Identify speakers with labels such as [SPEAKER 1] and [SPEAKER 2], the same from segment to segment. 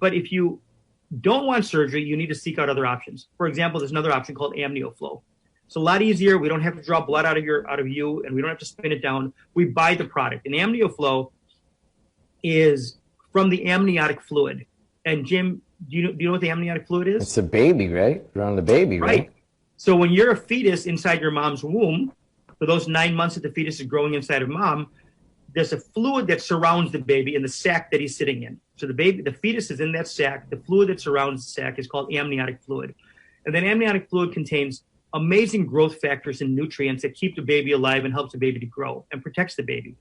[SPEAKER 1] But if you don't want surgery, you need to seek out other options. For example, there's another option called Amnio Flo. It's a lot easier. We don't have to draw blood out of you, and we don't have to spin it down. We buy the product. And Amnio Flo is from the amniotic fluid. And Jim, do you know what the amniotic fluid is?
[SPEAKER 2] It's a baby, right? Around the baby, right?
[SPEAKER 1] So when you're a fetus inside your mom's womb, for those 9 months that the fetus is growing inside of mom, there's a fluid that surrounds the baby in the sac that he's sitting in. So the fetus is in that sac. The fluid that surrounds the sac is called amniotic fluid. And then amniotic fluid contains amazing growth factors and nutrients that keep the baby alive and helps the baby to grow and protects the baby.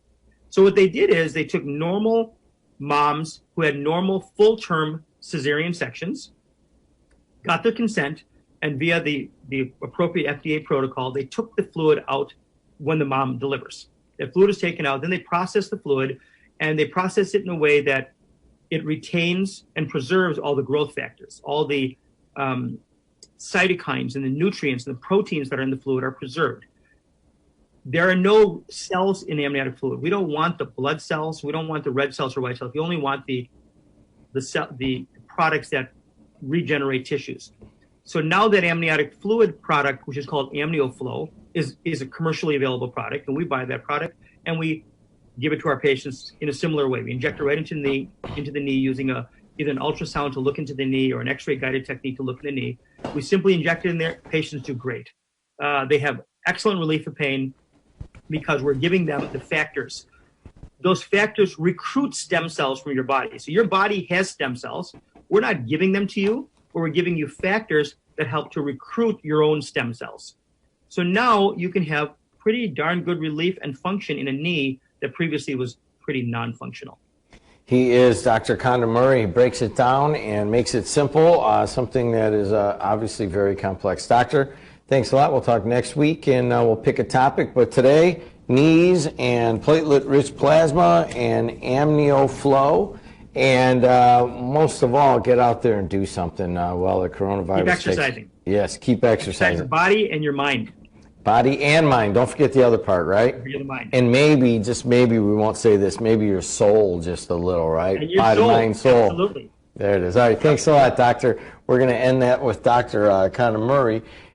[SPEAKER 1] So what they did is they took normal moms who had normal full-term cesarean sections, got their consent, and via the appropriate FDA protocol, they took the fluid out when the mom delivers. The fluid is taken out, then they process the fluid, and they process it in a way that it retains and preserves all the growth factors, all the cytokines and the nutrients and the proteins that are in the fluid are preserved. There are no cells in the amniotic fluid. We don't want the blood cells. We don't want the red cells or white cells. We only want the products that regenerate tissues. So now that amniotic fluid product, which is called Amnio Flo, is a commercially available product, and we buy that product and we give it to our patients in a similar way. We inject it right into the knee using either an ultrasound to look into the knee or an X-ray guided technique to look in the knee. We simply inject it in there. Patients do great. They have excellent relief of pain because we're giving them the factors. Those factors recruit stem cells from your body. So your body has stem cells. We're not giving them to you, but we're giving you factors that help to recruit your own stem cells. So now you can have pretty darn good relief and function in a knee that previously was pretty non-functional.
[SPEAKER 2] He is Dr. Conor Murray. He breaks it down and makes it simple, something that is obviously very complex. Doctor, thanks a lot. We'll talk next week, and we'll pick a topic. But today, knees and platelet-rich plasma and Amnio Flo. And most of all, get out there and do something while the coronavirus
[SPEAKER 1] Keep exercising.
[SPEAKER 2] Yes, keep exercising.
[SPEAKER 1] Exercise your body and your mind.
[SPEAKER 2] Body and mind. Don't forget the other part, right?
[SPEAKER 1] Forget the mind.
[SPEAKER 2] And maybe, just maybe, we won't say this, maybe your soul just a little, right?
[SPEAKER 1] And your
[SPEAKER 2] body,
[SPEAKER 1] soul.
[SPEAKER 2] mind, soul.
[SPEAKER 1] Absolutely.
[SPEAKER 2] There it is. All right, thanks a lot, Doctor. We're going to end that with Dr. Conor Murray.